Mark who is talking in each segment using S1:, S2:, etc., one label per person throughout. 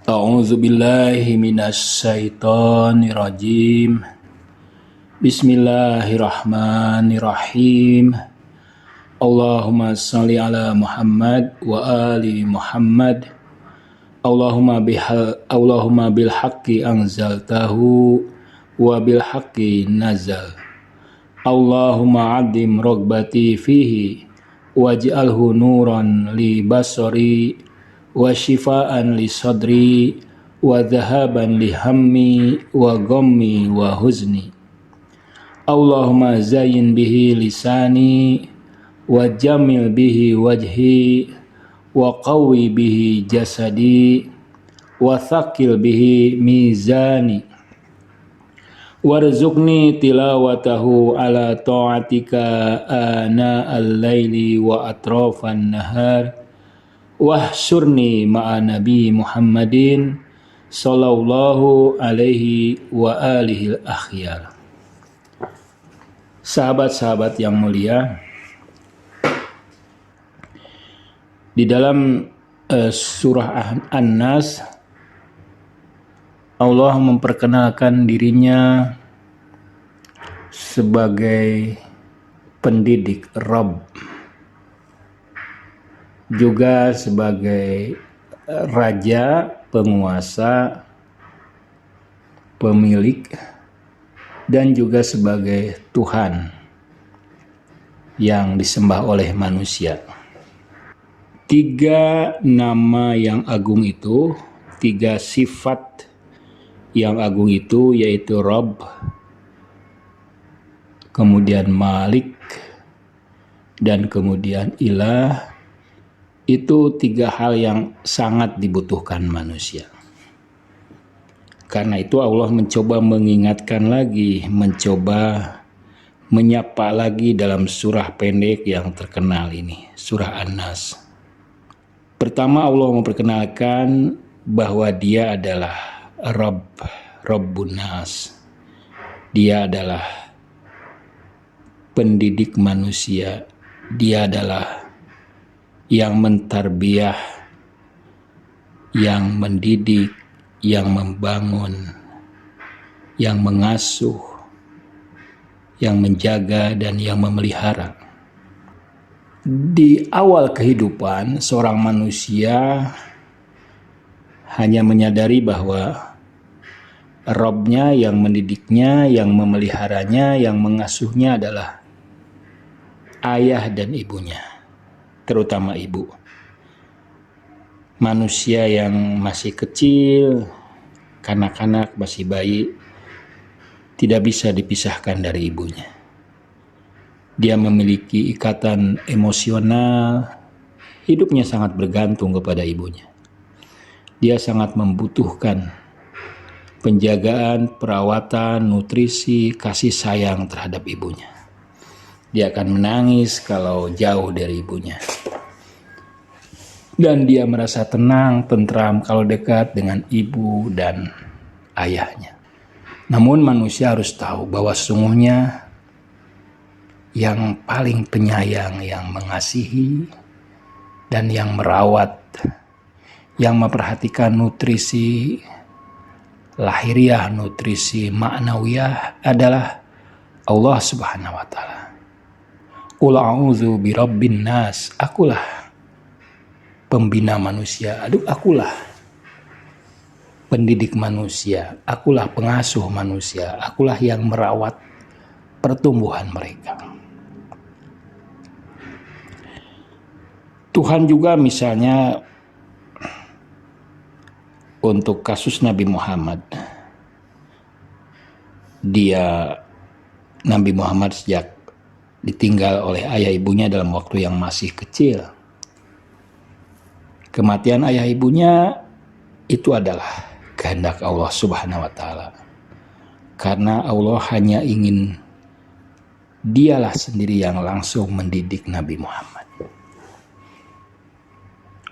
S1: A'udzu billahi minasyaitonir rajim. Bismillahirrahmanirrahim. Allahumma shalli ala Muhammad wa ali Muhammad. Allahumma bil haqqi anzaltahu wa bil haqqi nazal. Allahumma adim rogbati fihi waj'alhu nuran li basari wa shifaan li sadri wa dhahaban li hammi wa ghammi wa huzni. Allahumma zayyin bihi lisani wa jamil bihi wajhi wa qawwi bihi jasadi wa thaqil bihi mizani warzuqni tilawatahu ala ta'atika ana al-laili wa atrafan nahar wahsyurni ma'a nabi Muhammadin sallallahu alaihi wa alihi al-akhyar. Sahabat-sahabat yang mulia, di dalam surah An-Nas Allah memperkenalkan dirinya sebagai pendidik Rabb, juga sebagai raja, penguasa, pemilik, dan juga sebagai Tuhan yang disembah oleh manusia. 3 nama yang agung itu, 3 sifat yang agung itu, yaitu Rabb, kemudian Malik, dan kemudian Ilah. Itu 3 hal yang sangat dibutuhkan manusia. Karena itu Allah mencoba mengingatkan lagi, mencoba menyapa lagi dalam surah pendek yang terkenal ini, surah An-Nas. Pertama Allah memperkenalkan bahwa Dia adalah Rabbun Nas. Dia adalah pendidik manusia. Dia adalah yang mentarbiyah, yang mendidik, yang membangun, yang mengasuh, yang menjaga, dan yang memelihara. Di awal kehidupan, seorang manusia hanya menyadari bahwa Rabbnya yang mendidiknya, yang memeliharanya, yang mengasuhnya adalah ayah dan ibunya, terutama ibu. Manusia yang masih kecil, kanak-kanak, masih bayi, tidak bisa dipisahkan dari ibunya. Dia memiliki ikatan emosional, hidupnya sangat bergantung kepada ibunya. Dia sangat membutuhkan penjagaan, perawatan, nutrisi, kasih sayang terhadap ibunya. Dia akan menangis kalau jauh dari ibunya. Dan dia merasa tenang, tentram kalau dekat dengan ibu dan ayahnya. Namun manusia harus tahu bahwa sesungguhnya yang paling penyayang, yang mengasihi, dan yang merawat, yang memperhatikan nutrisi lahiriah, nutrisi ma'nawiyah adalah Allah Subhanahu wa Ta'ala. Qul a'udzu birabbin nas. Akulah pembina manusia. Akulah pendidik manusia. Akulah pengasuh manusia. Akulah yang merawat pertumbuhan mereka. Tuhan juga misalnya untuk kasus Nabi Muhammad. Nabi Muhammad sejak ditinggal oleh ayah ibunya dalam waktu yang masih kecil. Kematian ayah ibunya itu adalah kehendak Allah Subhanahu wa Ta'ala. Karena Allah hanya ingin Dialah sendiri yang langsung mendidik Nabi Muhammad.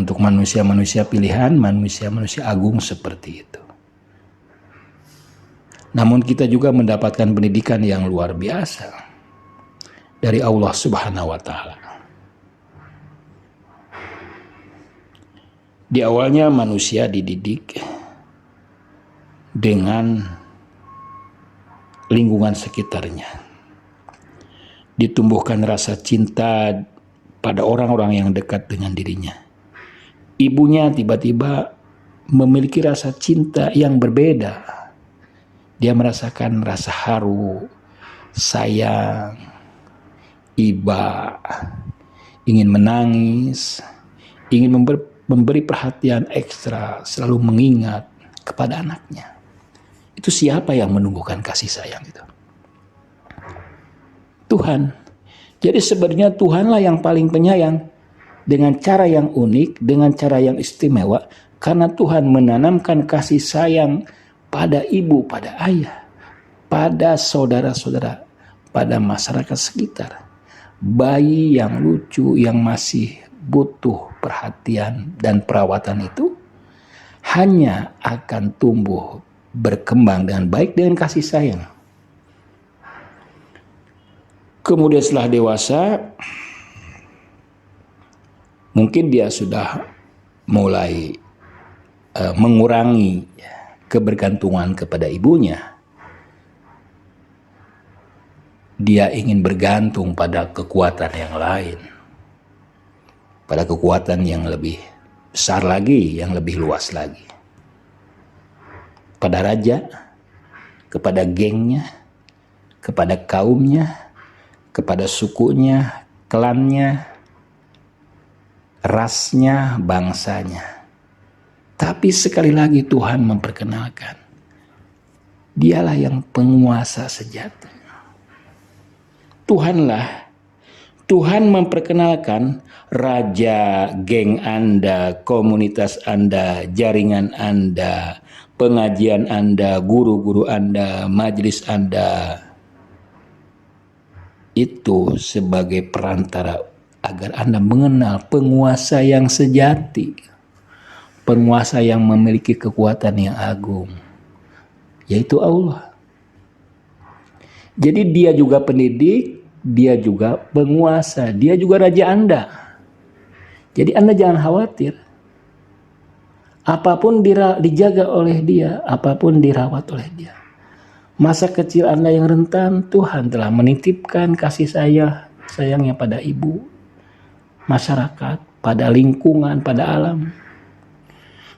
S1: Untuk manusia-manusia pilihan, manusia-manusia agung seperti itu. Namun kita juga mendapatkan pendidikan yang luar biasa dari Allah Subhanahu wa Ta'ala. Di awalnya manusia dididik dengan lingkungan sekitarnya. Ditumbuhkan rasa cinta pada orang-orang yang dekat dengan dirinya. Ibunya tiba-tiba memiliki rasa cinta yang berbeda. Dia merasakan rasa haru, sayang, iba, ingin menangis, ingin memberi perhatian ekstra, selalu mengingat kepada anaknya. Itu siapa yang menumbuhkan kasih sayang itu? Tuhan. Jadi sebenarnya Tuhanlah yang paling penyayang dengan cara yang unik, dengan cara yang istimewa, karena Tuhan menanamkan kasih sayang pada ibu, pada ayah, pada saudara-saudara, pada masyarakat sekitar. Bayi yang lucu, yang masih butuh perhatian dan perawatan itu hanya akan tumbuh berkembang dengan baik dengan kasih sayang. Kemudian setelah dewasa, mungkin dia sudah mulai mengurangi kebergantungan kepada ibunya. Dia ingin bergantung pada kekuatan yang lain, pada kekuatan yang lebih besar lagi, yang lebih luas lagi. Pada raja, kepada gengnya, kepada kaumnya, kepada sukunya, klannya, rasnya, bangsanya. Tapi sekali lagi Tuhan memperkenalkan, dialah yang penguasa sejati. Tuhan memperkenalkan raja, geng Anda, komunitas Anda, jaringan Anda, pengajian Anda, guru-guru Anda, majelis Anda, itu sebagai perantara agar Anda mengenal penguasa yang sejati, penguasa yang memiliki kekuatan yang agung, yaitu Allah. Jadi dia juga pendidik, dia juga penguasa, dia juga raja Anda. Jadi Anda jangan khawatir. Apapun dijaga oleh dia, apapun dirawat oleh dia. Masa kecil Anda yang rentan, Tuhan telah menitipkan kasih sayangnya pada ibu, masyarakat, pada lingkungan, pada alam.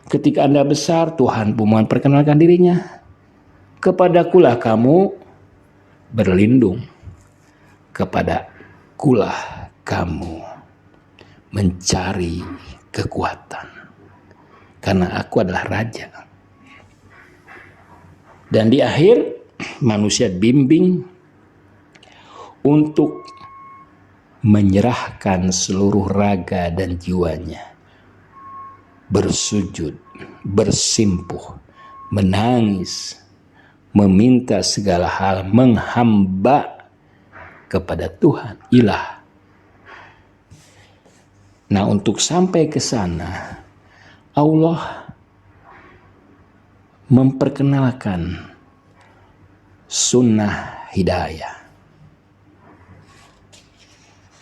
S1: Ketika Anda besar, Tuhan pun memperkenalkan dirinya. Kepadakulah kamu berlindung, kepadakulah kamu mencari kekuatan, karena aku adalah raja. Dan di akhir, manusia bimbing untuk menyerahkan seluruh raga dan jiwanya, bersujud, bersimpuh, menangis, meminta segala hal, menghamba kepada Tuhan, ilah. Nah, untuk sampai ke sana, Allah memperkenalkan sunnah hidayah.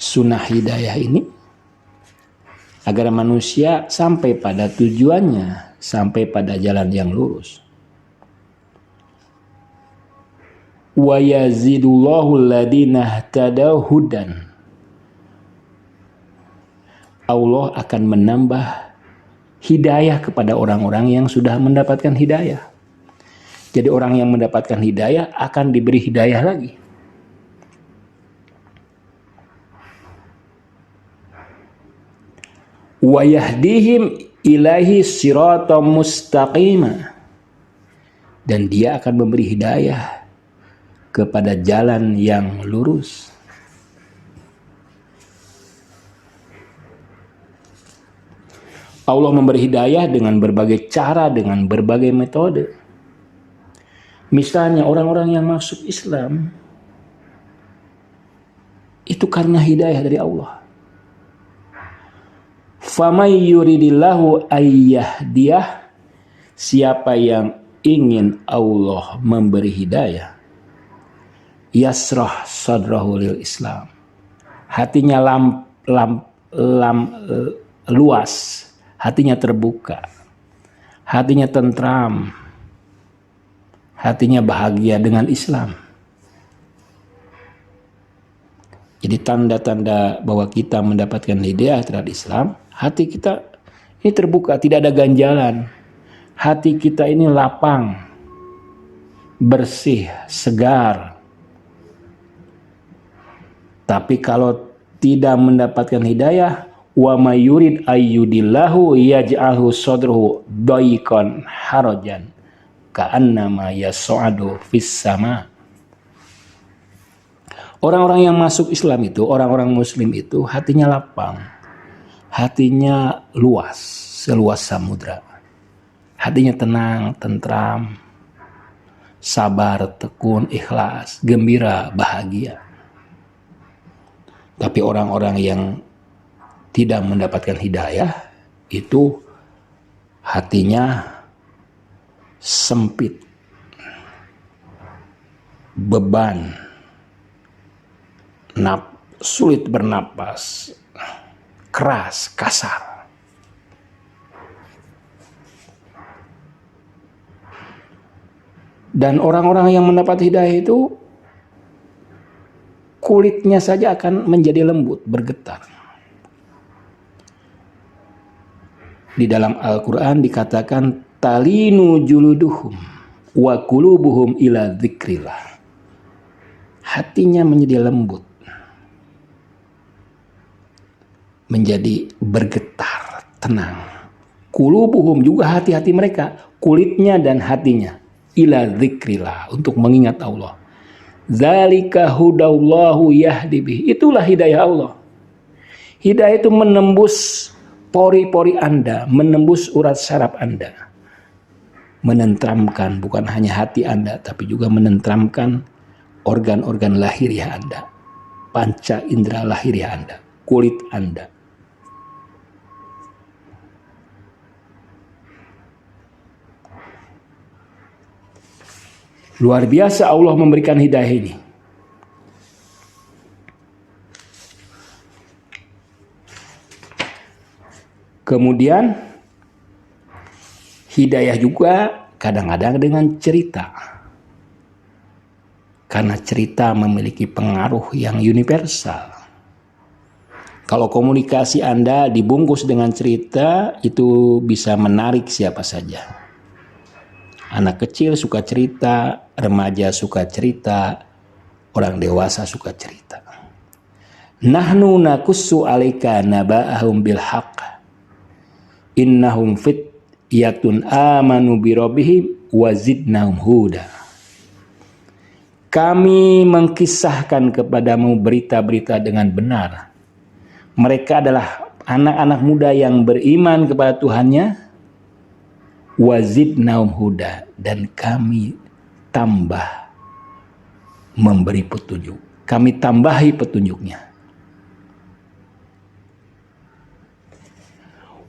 S1: Sunnah hidayah ini agar manusia sampai pada tujuannya, sampai pada jalan yang lurus. Wa yazidullahu alladhina ihtadaw hudan. Allah akan menambah hidayah kepada orang-orang yang sudah mendapatkan hidayah. Jadi orang yang mendapatkan hidayah akan diberi hidayah lagi. Wa yahdihim ilaihi siratam mustaqima. Dan dia akan memberi hidayah kepada jalan yang lurus. Allah memberi hidayah dengan berbagai cara, dengan berbagai metode. Misalnya orang-orang yang masuk Islam itu karena hidayah dari Allah. Famay yuridillahu ayyahdiyah, siapa yang ingin Allah memberi hidayah, yasrah sadrahu lil Islam, hatinya luas, hatinya terbuka, hatinya tentram, hatinya bahagia dengan Islam. Jadi tanda-tanda bahwa kita mendapatkan hidayah terhadap Islam, hati kita ini terbuka, tidak ada ganjalan. Hati kita ini lapang, bersih, segar. Tapi kalau tidak mendapatkan hidayah, wa may yurid ayyudillahu yaj'alhu sadruhu dayqan harajan ka'annama yas'adu fis sama. Orang-orang yang masuk Islam itu, orang-orang muslim itu hatinya lapang. Hatinya luas, seluas samudra. Hatinya tenang, tentram, sabar, tekun, ikhlas, gembira, bahagia. Tapi orang-orang yang tidak mendapatkan hidayah itu hatinya sempit, beban, sulit bernapas, keras, kasar. Dan orang-orang yang mendapat hidayah itu kulitnya saja akan menjadi lembut, bergetar. Di dalam Al-Quran dikatakan talinu juluduhum wa qulubuhum ila dzikrillah. Hatinya menjadi lembut, menjadi bergetar, tenang. Qulubuhum juga hati-hati mereka, kulitnya dan hatinya ila dzikrillah, untuk mengingat Allah. Zalika hudallahu yahdi bihi. Itulah hidayah Allah. Hidayah itu menembus pori-pori Anda, menembus urat saraf Anda. Menentramkan bukan hanya hati Anda, tapi juga menentramkan organ-organ lahiriah Anda, panca indera lahiriah Anda, kulit Anda. Luar biasa Allah memberikan hidayah ini. Kemudian hidayah juga kadang-kadang dengan cerita. Karena cerita memiliki pengaruh yang universal. Kalau komunikasi Anda dibungkus dengan cerita, itu bisa menarik siapa saja. Anak kecil suka cerita, remaja suka cerita, orang dewasa suka cerita. Nahnu nakussu 'alaika naba'ahum bil haqq. Innahum fityatun amanu bi rabbihim wa zidnahum huda. Kami mengkisahkan kepadamu berita-berita dengan benar. Mereka adalah anak-anak muda yang beriman kepada Tuhannya. Wazidnaum huda, dan kami tambah memberi petunjuk. Kami tambahi petunjuknya.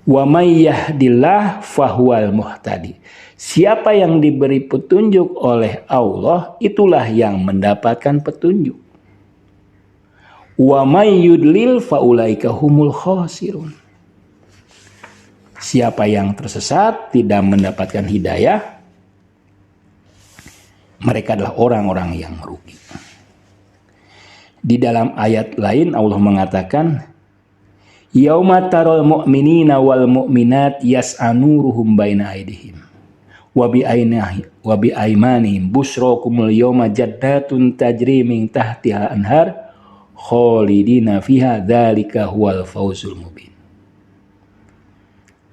S1: Wa may yahdillah fahuwal muhtadi. Siapa yang diberi petunjuk oleh Allah, itulah yang mendapatkan petunjuk. Wa may yudlil faulaika humul khasirun. Siapa yang tersesat, tidak mendapatkan hidayah, mereka adalah orang-orang yang merugi. Di dalam ayat lain Allah mengatakan, yauma taral mu'minina wal mu'minat yas'a nuruhum baina aydihim wa bi aymanihim busyrakumul yauma jannatun tajri min tahtiha anhar khalidina fiha dzalika huwal fawzul mubin.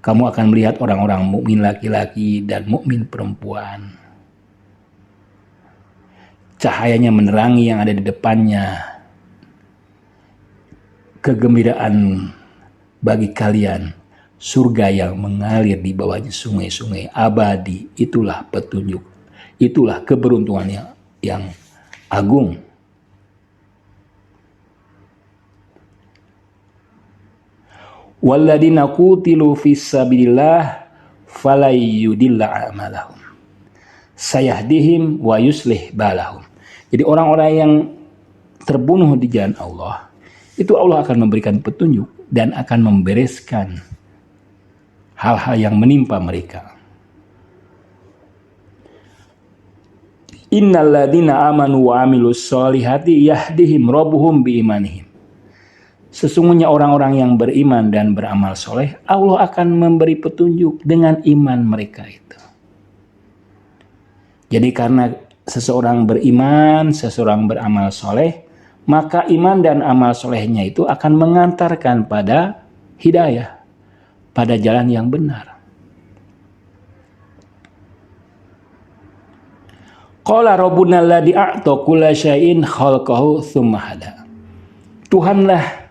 S1: Kamu akan melihat orang-orang mukmin laki-laki dan mukmin perempuan. Cahayanya menerangi yang ada di depannya. Kegembiraan bagi kalian. Surga yang mengalir di bawahnya sungai-sungai abadi. Itulah petunjuk. Itulah keberuntungan yang agung. Walladzina qutilu fisabilillah falayyudilla a'malahum sayahdihim wa yuslih balahum. Jadi orang-orang yang terbunuh di jalan Allah, itu Allah akan memberikan petunjuk dan akan membereskan hal-hal yang menimpa mereka. Innalladzina amanu wa amilus solihati yahdihim rabbuhum biimanihim. Sesungguhnya orang-orang yang beriman dan beramal soleh, Allah akan memberi petunjuk dengan iman mereka itu. Jadi karena seseorang beriman, seseorang beramal soleh, maka iman dan amal solehnya itu akan mengantarkan pada hidayah, pada jalan yang benar. Qala rabbuna alladzi a'ta kulla syai'in khalaqahu tsumma hada. Tuhanlah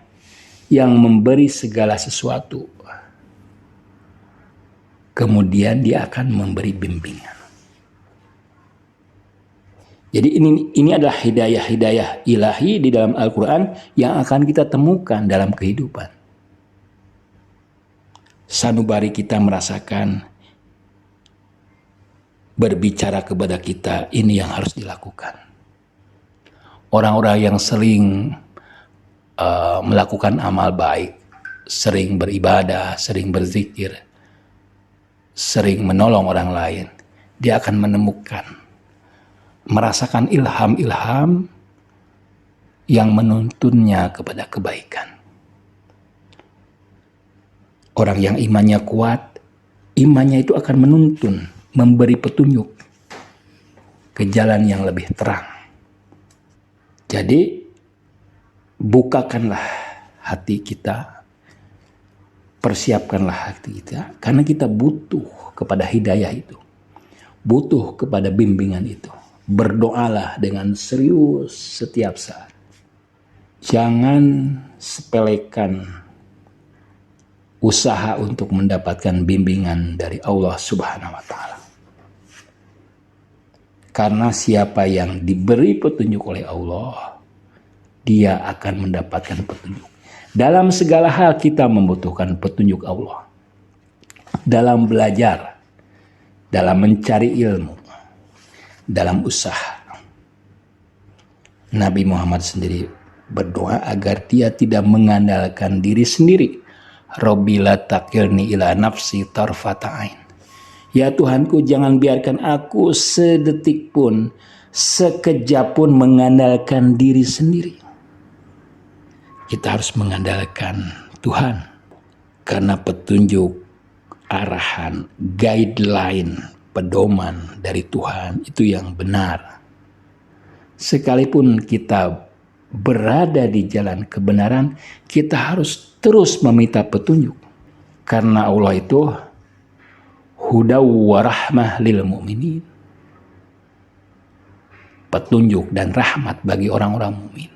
S1: yang memberi segala sesuatu, kemudian dia akan memberi bimbingan. Jadi ini adalah hidayah-hidayah ilahi di dalam Al-Quran yang akan kita temukan dalam kehidupan. Sanubari kita merasakan berbicara kepada kita, ini yang harus dilakukan. Orang-orang yang sering melakukan amal baik, sering beribadah, sering berzikir, sering menolong orang lain, dia akan menemukan, merasakan ilham-ilham yang menuntunnya kepada kebaikan. Orang yang imannya kuat, imannya itu akan menuntun, memberi petunjuk ke jalan yang lebih terang. Jadi bukakanlah hati kita, persiapkanlah hati kita, karena kita butuh kepada hidayah itu, butuh kepada bimbingan itu. Berdoalah dengan serius setiap saat. Jangan sepelekan usaha untuk mendapatkan bimbingan dari Allah Subhanahu wa Ta'ala. Karena siapa yang diberi petunjuk oleh Allah, dia akan mendapatkan petunjuk. Dalam segala hal kita membutuhkan petunjuk Allah. Dalam belajar, dalam mencari ilmu, dalam usaha. Nabi Muhammad sendiri berdoa agar dia tidak mengandalkan diri sendiri. Rabbi la takilni ila nafsi tarfata ain. Ya Tuhanku, jangan biarkan aku sedetik pun, sekejap pun mengandalkan diri sendiri. Kita harus mengandalkan Tuhan, karena petunjuk, arahan, guideline, pedoman dari Tuhan itu yang benar. Sekalipun kita berada di jalan kebenaran, kita harus terus meminta petunjuk. Karena Allah itu hudaw wa rahmah lil mu'minin. Petunjuk dan rahmat bagi orang-orang mukmin.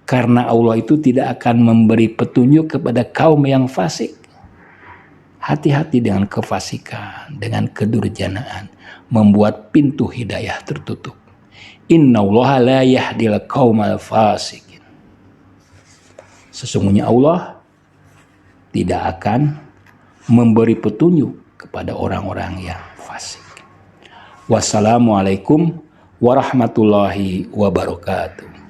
S1: Karena Allah itu tidak akan memberi petunjuk kepada kaum yang fasik. Hati-hati dengan kefasikan, dengan kedurjanaan, membuat pintu hidayah tertutup. Innallaha la yahdil qaumal fasikin. Sesungguhnya Allah tidak akan memberi petunjuk kepada orang-orang yang fasik. Wassalamualaikum warahmatullahi wabarakatuh.